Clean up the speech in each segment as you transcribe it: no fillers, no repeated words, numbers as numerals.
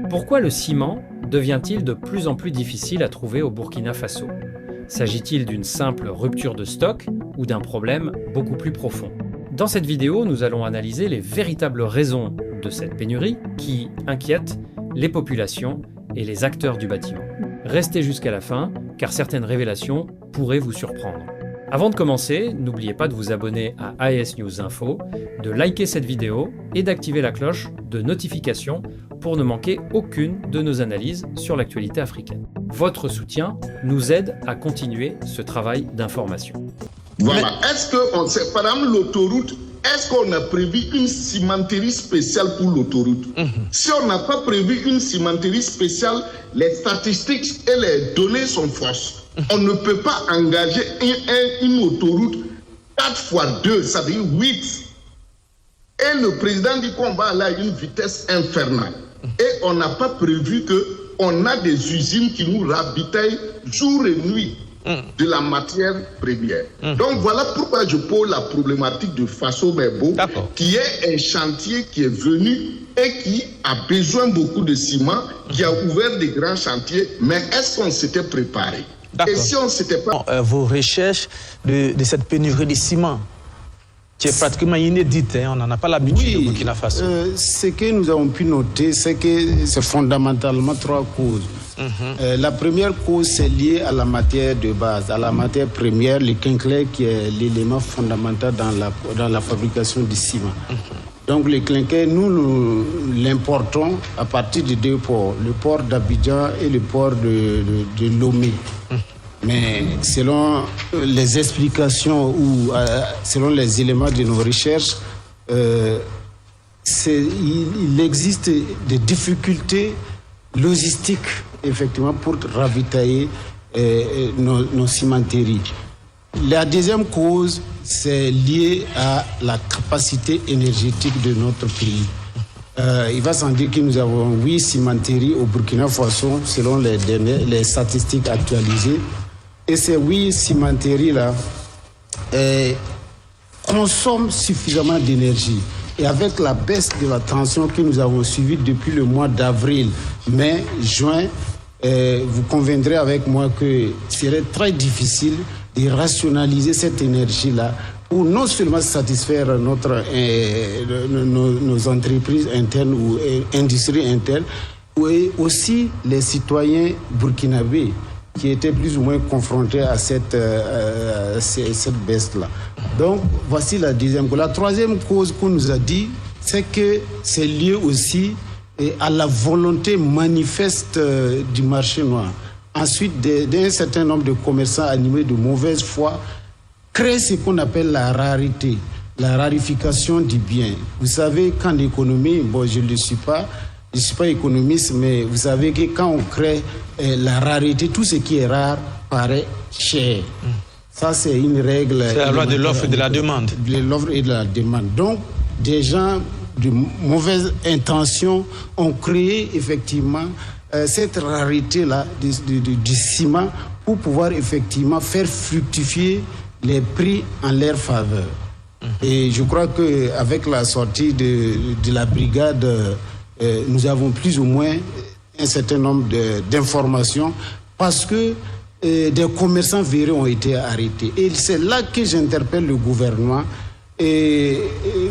Pourquoi le ciment devient-il de plus en plus difficile à trouver au Burkina Faso? S'agit-il d'une simple rupture de stock ou d'un problème beaucoup plus profond? Dans cette vidéo, nous allons analyser les véritables raisons de cette pénurie qui inquiètent les populations et les acteurs du bâtiment. Restez jusqu'à la fin, car certaines révélations pourraient vous surprendre. Avant de commencer, n'oubliez pas de vous abonner à AES News Info, de liker cette vidéo et d'activer la cloche de notification pour ne manquer aucune de nos analyses sur l'actualité africaine. Votre soutien nous aide à continuer ce travail d'information. Voilà. Est-ce qu'on sait, par exemple, l'autoroute, est-ce qu'on a prévu une cimenterie spéciale pour l'autoroute? Si on n'a pas prévu une cimenterie spéciale, les statistiques et les données sont fausses. On ne peut pas engager une autoroute 4 fois 2, ça veut dire 8. Et le président dit qu'on va aller à une vitesse infernale. Et on n'a pas prévu qu'on a des usines qui nous ravitaillent jour et nuit de la matière première. Donc voilà pourquoi je pose la problématique de Faso Mebo, qui est un chantier qui est venu et qui a besoin beaucoup de ciment, qui a ouvert des grands chantiers, mais est-ce qu'on s'était préparé? Et si on s'était pas... Vos recherches de cette pénurie de ciment, qui est pratiquement inédite, hein, on n'en a pas l'habitude au Burkina Faso. Ce que nous avons pu noter, c'est que c'est fondamentalement 3 causes. La première cause, c'est lié à la matière de base, à la matière première, le clinker, qui est l'élément fondamental dans la fabrication du ciment. Donc le clinker, nous l'importons à partir de 2 ports, le port d'Abidjan et le port de Lomé. Mais selon les explications ou selon les éléments de nos recherches, il existe des difficultés logistiques, effectivement, pour ravitailler nos cimenteries. La deuxième cause, c'est lié à la capacité énergétique de notre pays. Il va sans dire que nous avons 8 cimenteries au Burkina Faso, selon les statistiques actualisées. Et ces 8 cimenteries-là consomment suffisamment d'énergie. Et avec la baisse de la tension que nous avons suivie depuis le mois d'avril, mai, juin, vous conviendrez avec moi que ce serait très difficile de rationaliser cette énergie-là pour non seulement satisfaire nos entreprises internes ou industries internes, mais aussi les citoyens burkinabés qui étaient plus ou moins confrontés à cette baisse-là. Donc, voici la deuxième cause. La troisième cause qu'on nous a dit, c'est que c'est lié aussi à la volonté manifeste du marché noir. Ensuite, d'un certain nombre de commerçants animés de mauvaise foi créent ce qu'on appelle la rareté, la rarification du bien. Vous savez qu'en économie, bon, je ne suis pas économiste, mais vous savez que quand on crée la rareté, tout ce qui est rare paraît cher. Ça, c'est une règle. C'est la loi de l'offre et de la demande. De l'offre et de la demande. Donc, des gens de mauvaise intention ont créé effectivement cette rareté-là du ciment pour pouvoir effectivement faire fructifier les prix en leur faveur. Et je crois qu'avec la sortie de la brigade, nous avons plus ou moins un certain nombre d'informations parce que des commerçants verrés ont été arrêtés. Et c'est là que j'interpelle le gouvernement. Et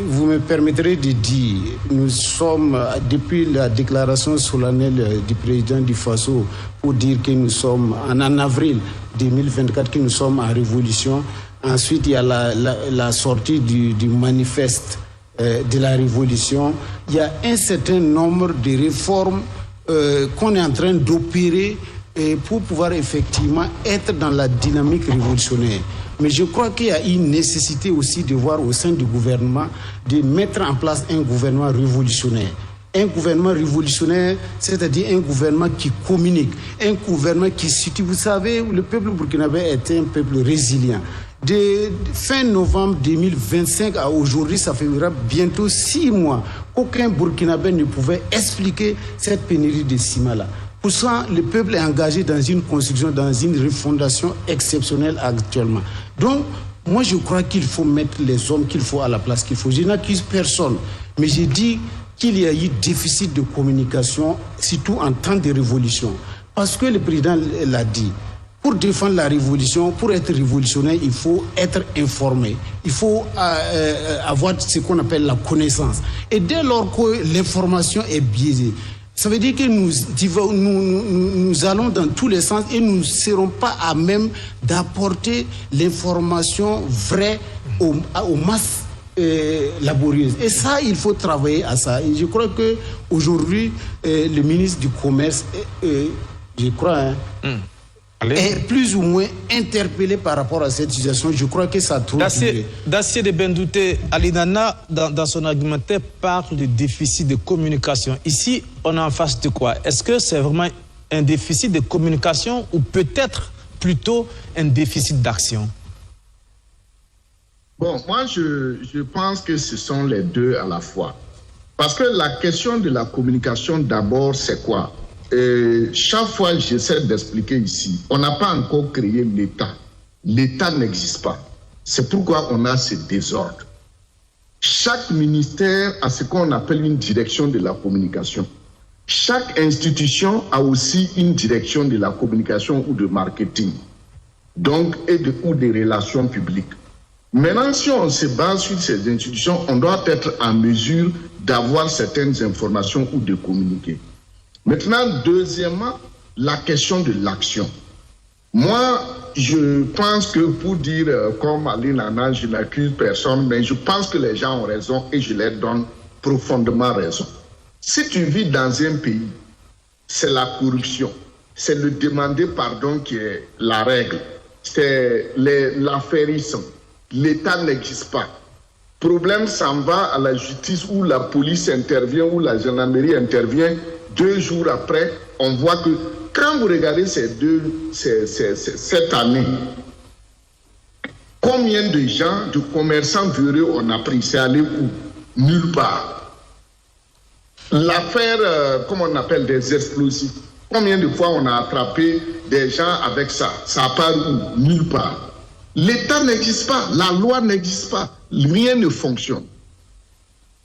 vous me permettrez de dire, nous sommes, depuis la déclaration solennelle du président du Faso, pour dire que nous sommes en avril 2024, que nous sommes en révolution. Ensuite, il y a la sortie du manifeste de la révolution. Il y a un certain nombre de réformes qu'on est en train d'opérer pour pouvoir effectivement être dans la dynamique révolutionnaire. Mais je crois qu'il y a une nécessité aussi de voir au sein du gouvernement de mettre en place un gouvernement révolutionnaire. Un gouvernement révolutionnaire, c'est-à-dire un gouvernement qui communique, un gouvernement qui situe. Vous savez, le peuple burkinabé est un peuple résilient. De fin novembre 2025 à aujourd'hui, ça fera bientôt 6 mois qu'aucun Burkinabé ne pouvait expliquer cette pénurie de ciment-là. Pour ça, le peuple est engagé dans une construction, dans une refondation exceptionnelle actuellement. Donc, moi, je crois qu'il faut mettre les hommes qu'il faut à la place qu'il faut. Je n'accuse personne, mais j'ai dit qu'il y a eu déficit de communication, surtout en temps de révolution. Parce que le président l'a dit, pour défendre la révolution, pour être révolutionnaire, il faut être informé. Il faut avoir ce qu'on appelle la connaissance. Et dès lors que l'information est biaisée, ça veut dire que nous allons dans tous les sens et nous ne serons pas à même d'apporter l'information vraie aux masses laborieuses. Et ça, il faut travailler à ça. Et je crois qu'aujourd'hui, le ministre du Commerce, je crois, est plus ou moins interpellé par rapport à cette situation. Je crois que ça a trop duré. Dacier de Bendouté, Alinana, dans son argumentaire, parle de déficit de communication. Ici, on est en face de quoi? Est-ce que c'est vraiment un déficit de communication ou peut-être plutôt un déficit d'action? Bon, moi, je pense que ce sont les deux à la fois. Parce que la question de la communication, d'abord, c'est quoi? Chaque fois, j'essaie d'expliquer ici, on n'a pas encore créé l'État. L'État n'existe pas. C'est pourquoi on a ce désordre. Chaque ministère a ce qu'on appelle une direction de la communication. Chaque institution a aussi une direction de la communication ou de marketing, donc, ou des relations publiques. Maintenant, si on se base sur ces institutions, on doit être en mesure d'avoir certaines informations ou de communiquer. Maintenant, deuxièmement, la question de l'action. Moi, je pense que pour dire comme Ali Nana, je n'accuse personne, mais je pense que les gens ont raison et je leur donne profondément raison. Si tu vis dans un pays, c'est la corruption, c'est le demander pardon qui est la règle, c'est l'affairisme, l'État n'existe pas. Problème s'en va à la justice où la police intervient, où la gendarmerie intervient. 2 jours après, on voit que quand vous regardez cette année, combien de gens, de commerçants véreux on a pris? C'est allé où? Nulle part. L'affaire, comment on appelle, des explosifs. Combien de fois on a attrapé des gens avec ça? Ça part où? Nulle part. L'État n'existe pas, la loi n'existe pas, rien ne fonctionne.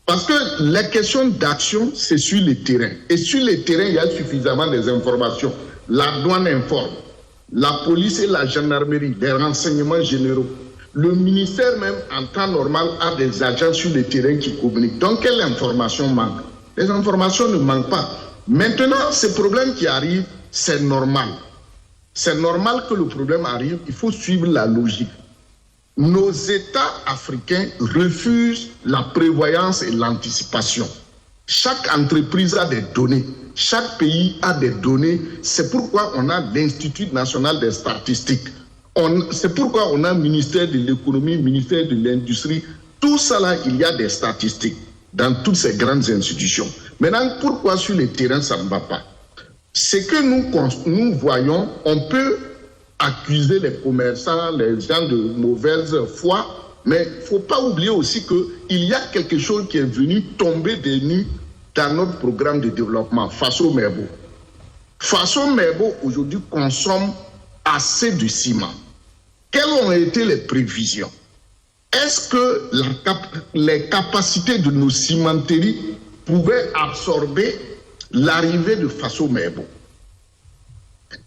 Parce que la question d'action, c'est sur le terrain. Et sur le terrain, il y a suffisamment des informations. La douane informe, la police et la gendarmerie, les renseignements généraux. Le ministère même, en temps normal, a des agents sur le terrain qui communiquent. Donc, quelle information manque? Les informations ne manquent pas. Maintenant, ces problèmes qui arrivent, c'est normal. C'est normal que le problème arrive, il faut suivre la logique. Nos États africains refusent la prévoyance et l'anticipation. Chaque entreprise a des données, chaque pays a des données. C'est pourquoi on a l'Institut national des statistiques. C'est pourquoi on a le ministère de l'économie, le ministère de l'industrie. Tout ça là, il y a des statistiques dans toutes ces grandes institutions. Maintenant, pourquoi sur le terrain ça ne va pas? C'est que nous voyons, on peut accuser les commerçants, les gens de mauvaise foi, mais il ne faut pas oublier aussi qu'il y a quelque chose qui est venu tomber des nues dans notre programme de développement, Faso Merbo. Faso Merbo, aujourd'hui, consomme assez de ciment. Quelles ont été les prévisions? Est-ce que les capacités de nos cimenteries pouvaient absorber l'arrivée de Faso Merbo?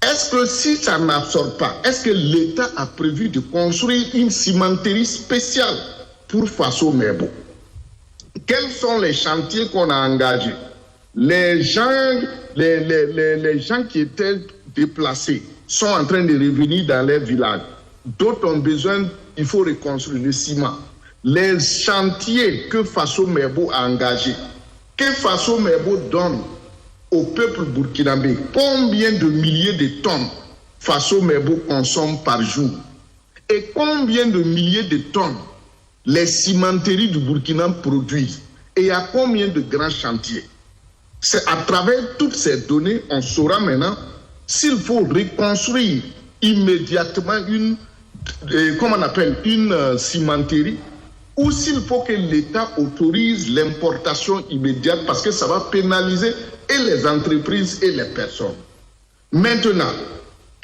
Est-ce que si ça n'absorbe pas, est-ce que l'État a prévu de construire une cimenterie spéciale pour Faso Merbo? Quels sont les chantiers qu'on a engagés? Les gens qui étaient déplacés sont en train de revenir dans les villages. D'autres ont besoin, il faut reconstruire le ciment. Les chantiers que Faso Merbo a engagés, que Faso Merbo donne au peuple burkinabé, combien de milliers de tonnes Faso Merbo consomme par jour et combien de milliers de tonnes les cimenteries du Burkina produisent et il y a combien de grands chantiers. C'est à travers toutes ces données, on saura maintenant s'il faut reconstruire immédiatement une cimenterie ou s'il faut que l'État autorise l'importation immédiate parce que ça va pénaliser et les entreprises et les personnes. Maintenant,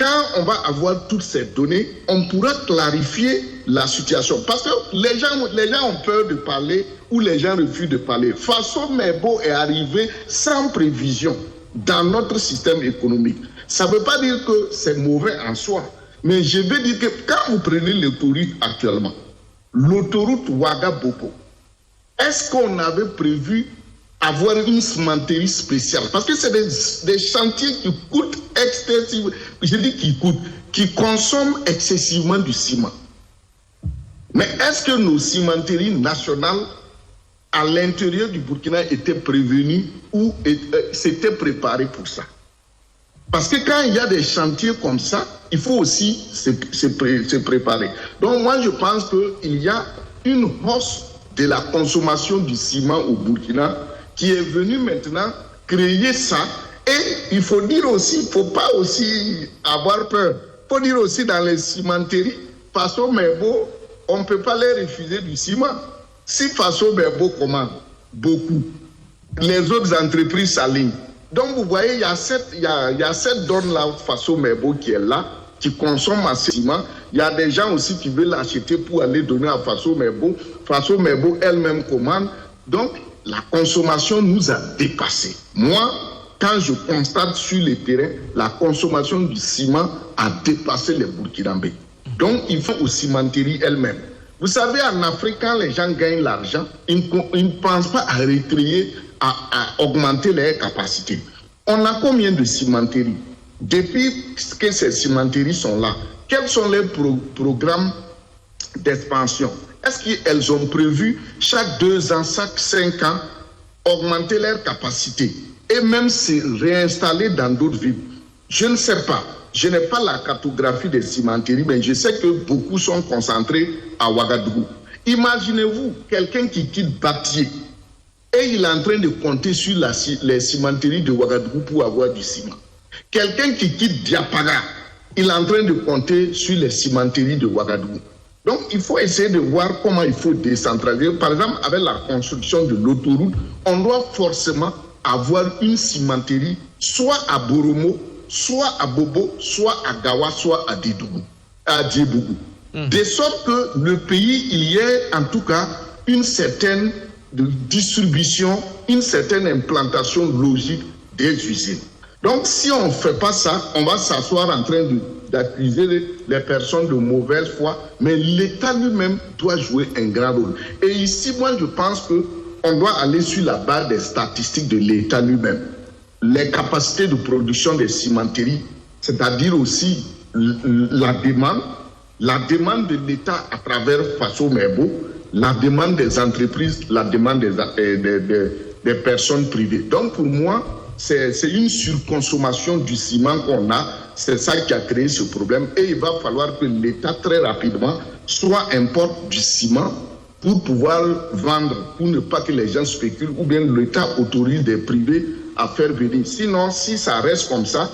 Quand on va avoir toutes ces données, on pourra clarifier la situation. Parce que les gens ont peur de parler ou les gens refusent de parler. Faso Mebo est arrivé sans prévision dans notre système économique. Ça ne veut pas dire que c'est mauvais en soi. Mais je veux dire que quand vous prenez l'autoroute actuellement, l'autoroute Ouaga-Bopo, est-ce qu'on avait prévu avoir une cimenterie spéciale? Parce que c'est des chantiers qui coûtent excessivement, je dis qui consomment excessivement du ciment. Mais est-ce que nos cimenteries nationales à l'intérieur du Burkina étaient prévenues ou s'étaient préparées pour ça? Parce que quand il y a des chantiers comme ça, il faut aussi se préparer. Donc moi je pense qu'il y a une hausse de la consommation du ciment au Burkina qui est venue maintenant créer ça. Et il faut dire aussi, il ne faut pas aussi avoir peur. Il faut dire aussi dans les cimenteries, Faso Mebo, on ne peut pas les refuser du ciment. Si Faso Mebo commande beaucoup, les autres entreprises s'alignent. Donc vous voyez, il y a cette donne-là, Faso Mebo, qui est là, qui consomme assez ciment. Il y a des gens aussi qui veulent l'acheter pour aller donner à Faso Mebo. Faso Mebo elle-même commande. Donc la consommation nous a dépassés. Moi, quand je constate sur le terrain, la consommation du ciment a dépassé les Burkinabés. Donc il faut aux cimenteries elles-mêmes. Vous savez, en Afrique, quand les gens gagnent l'argent, ils ne pensent pas à recréer, à augmenter leurs capacités. On a combien de cimenteries? Depuis que ces cimenteries sont là, quels sont les programmes d'expansion? Est-ce qu'elles ont prévu chaque 2 ans, chaque 5 ans, augmenter leurs capacités et même se réinstaller dans d'autres villes? Je ne sais pas. Je n'ai pas la cartographie des cimenteries, mais je sais que beaucoup sont concentrés à Ouagadougou. Imaginez-vous quelqu'un qui quitte Batié et il est en train de compter sur les cimenteries de Ouagadougou pour avoir du ciment. Quelqu'un qui quitte Diapaga, il est en train de compter sur les cimenteries de Ouagadougou. Donc, il faut essayer de voir comment il faut décentraliser. Par exemple, avec la construction de l'autoroute, on doit forcément avoir une cimenterie soit à Boromo, soit à Bobo, soit à Gawa, soit à Djebougou. De sorte que le pays, il y ait en tout cas une certaine distribution, une certaine implantation logique des usines. Donc, si on ne fait pas ça, on va s'asseoir en train d'accuser les personnes de mauvaise foi, mais l'État lui-même doit jouer un grand rôle. Et ici, moi, je pense qu'on doit aller sur la base des statistiques de l'État lui-même. Les capacités de production des cimenteries, c'est-à-dire aussi la demande de l'État à travers Faso Mebo, la demande des entreprises, la demande des personnes privées. Donc, pour moi, c'est une surconsommation du ciment qu'on a. C'est ça qui a créé ce problème. Et il va falloir que l'État, très rapidement, soit importe du ciment pour pouvoir vendre, pour ne pas que les gens spéculent, ou bien l'État autorise des privés à faire venir. Sinon, si ça reste comme ça,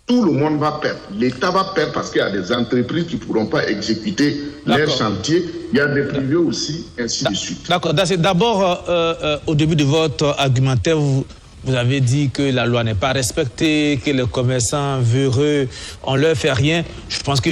tout le monde va perdre. L'État va perdre parce qu'il y a des entreprises qui ne pourront pas exécuter leurs chantiers. Il y a des privés aussi, ainsi de suite. D'accord. D'abord, au début de votre argumentaire, vous avez dit que la loi n'est pas respectée, que les commerçants véreux, on ne leur fait rien. Je pense que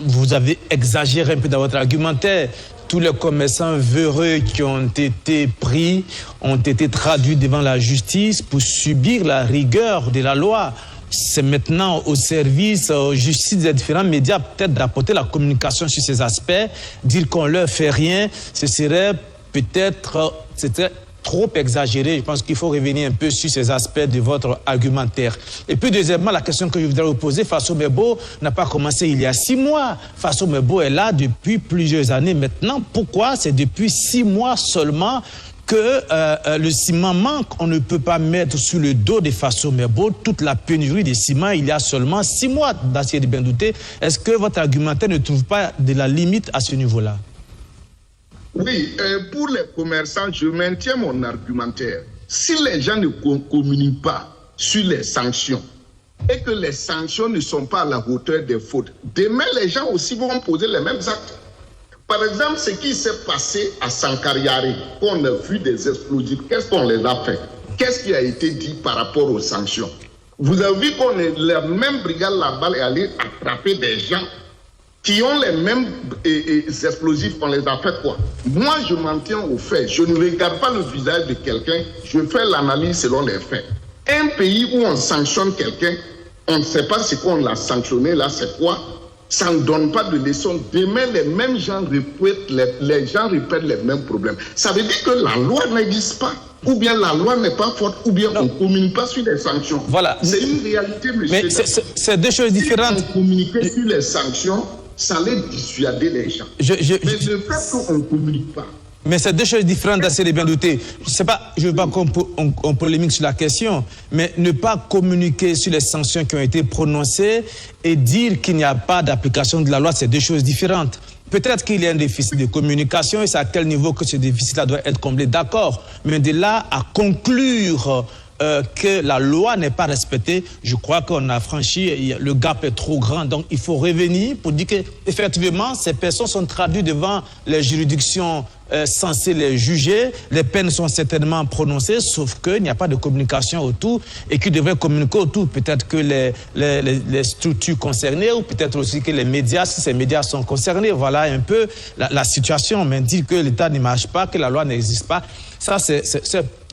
vous avez exagéré un peu dans votre argumentaire. Tous les commerçants véreux qui ont été pris ont été traduits devant la justice pour subir la rigueur de la loi. C'est maintenant au service, aux justices des différents médias, peut-être d'apporter la communication sur ces aspects. Dire qu'on ne leur fait rien, ce serait peut-être trop exagéré. Je pense qu'il faut revenir un peu sur ces aspects de votre argumentaire. Et puis, deuxièmement, la question que je voudrais vous poser, Faso Mebo n'a pas commencé il y a 6 mois. Faso Mebo est là depuis plusieurs années maintenant. Pourquoi c'est depuis 6 mois seulement que le ciment manque? On ne peut pas mettre sur le dos de Faso Mebo toute la pénurie de ciment il y a seulement 6 mois, d'essayer de bien douter. Est-ce que votre argumentaire ne trouve pas de la limite à ce niveau-là? Oui, pour les commerçants, je maintiens mon argumentaire. Si les gens ne communiquent pas sur les sanctions et que les sanctions ne sont pas à la hauteur des fautes, demain les gens aussi vont poser les mêmes actes. Par exemple, ce qui s'est passé à Sankariare, qu'on a vu des explosifs, qu'est-ce qu'on les a fait? Qu'est-ce qui a été dit par rapport aux sanctions? Vous avez vu qu'on est la même brigade là-bas est allée attraper des gens qui ont les mêmes explosifs, on les a fait quoi? Moi, je m'en tiens aux faits. Je ne regarde pas le visage de quelqu'un, je fais l'analyse selon les faits. Un pays où on sanctionne quelqu'un, on ne sait pas ce qu'on l'a sanctionné, là, c'est quoi? Ça ne donne pas de leçon. Demain, les mêmes gens répètent les mêmes problèmes. Ça veut dire que la loi n'existe pas. Ou bien la loi n'est pas forte, ou bien on ne communique pas sur les sanctions. Voilà. C'est une réalité, monsieur. Mais c'est deux choses différentes. Si on communiquait sur les sanctions, ça allait dissuader les gens. Mais le fait qu'on ne communique pas. Mais c'est deux choses différentes, d'assez bien douté. Je ne veux pas qu'on polémique sur la question, mais ne pas communiquer sur les sanctions qui ont été prononcées et dire qu'il n'y a pas d'application de la loi, c'est deux choses différentes. Peut-être qu'il y a un déficit de communication et c'est à quel niveau que ce déficit-là doit être comblé, d'accord. Mais de là à conclure que la loi n'est pas respectée, je crois qu'on a franchi, le gap est trop grand. Donc il faut revenir pour dire qu'effectivement, ces personnes sont traduites devant les juridictions censées les juger. Les peines sont certainement prononcées, sauf qu'il n'y a pas de communication autour et qui devrait communiquer autour. Peut-être que les structures concernées ou peut-être aussi que les médias, si ces médias sont concernés. Voilà un peu la situation. Mais dire que l'État ne marche pas, que la loi n'existe pas, ça c'est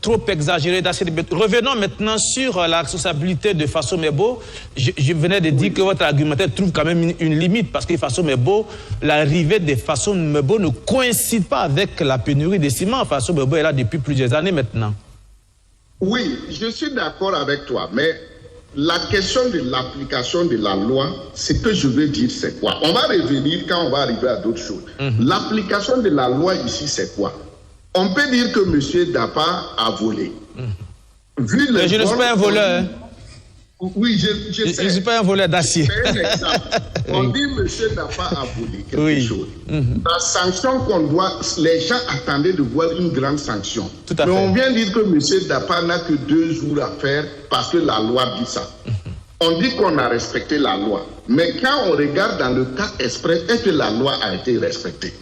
trop exagéré. Revenons maintenant sur la responsabilité de Fasso Mebo. Je venais de dire que votre argumentaire trouve quand même une limite parce que Fasso Mebo, l'arrivée de Fasso Mebo ne coïncide pas avec la pénurie de ciment. Fasso Mebo est là depuis plusieurs années maintenant. Oui, je suis d'accord avec toi, mais la question de l'application de la loi, ce que je veux dire, c'est quoi? On va revenir quand on va arriver à d'autres choses. L'application de la loi ici, c'est quoi? On peut dire que M. Dapa a volé. Vu mais je ne suis pas un voleur. Oui, je sais. Je ne suis pas un voleur d'acier. On dit M. Dapa a volé quelque chose. La sanction qu'on doit... Les gens attendaient de voir une grande sanction. Mais on vient dire que M. Dapa n'a que 2 jours à faire parce que la loi dit ça. On dit qu'on a respecté la loi. Mais quand on regarde dans le cas exprès, est-ce que la loi a été respectée?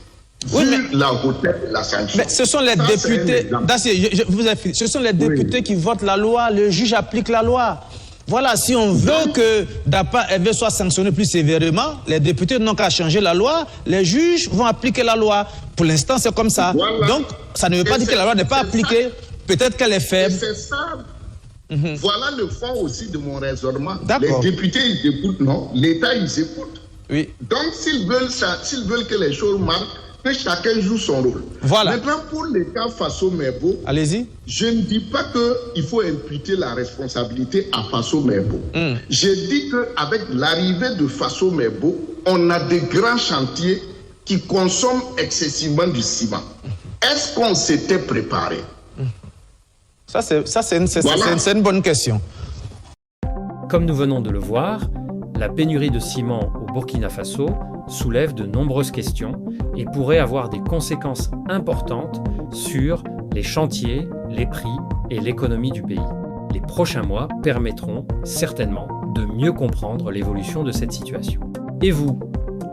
Oui, mais la hauteur de la sanction. Mais ce sont les députés. Ce sont les députés qui votent la loi. Le juge applique la loi. Voilà, si on veut que Dapa soit sanctionné plus sévèrement, les députés n'ont qu'à changer la loi. Les juges vont appliquer la loi. Pour l'instant, c'est comme ça. Voilà. Donc, ça ne veut pas dire que la loi n'est pas appliquée. Peut-être qu'elle est faible. C'est ça. Voilà le fond aussi de mon raisonnement. Les députés, ils écoutent, non? L'État, ils écoutent. Oui. Donc, s'ils veulent que les choses marquent, que chacun joue son rôle. Voilà. Maintenant, pour les cas Fasso Mebo, allez-y. Je ne dis pas qu'il faut imputer la responsabilité à Fasso Mebo. Je dis qu'avec l'arrivée de Fasso Mebo, on a des grands chantiers qui consomment excessivement du ciment. Est-ce qu'on s'était préparé? Ça, c'est une bonne question. Comme nous venons de le voir, la pénurie de ciment au Burkina Faso soulève de nombreuses questions et pourrait avoir des conséquences importantes sur les chantiers, les prix et l'économie du pays. Les prochains mois permettront certainement de mieux comprendre l'évolution de cette situation. Et vous,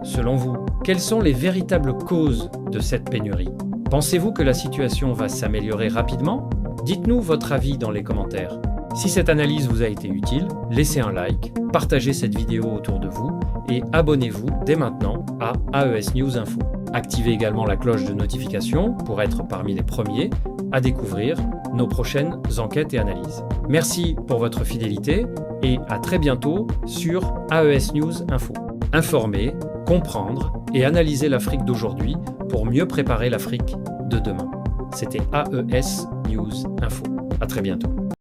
selon vous, quelles sont les véritables causes de cette pénurie? Pensez-vous que la situation va s'améliorer rapidement? Dites-nous votre avis dans les commentaires. Si cette analyse vous a été utile, laissez un like, partagez cette vidéo autour de vous et abonnez-vous dès maintenant à AES News Info. Activez également la cloche de notification pour être parmi les premiers à découvrir nos prochaines enquêtes et analyses. Merci pour votre fidélité et à très bientôt sur AES News Info. Informer, comprendre et analyser l'Afrique d'aujourd'hui pour mieux préparer l'Afrique de demain. C'était AES News Info. À très bientôt.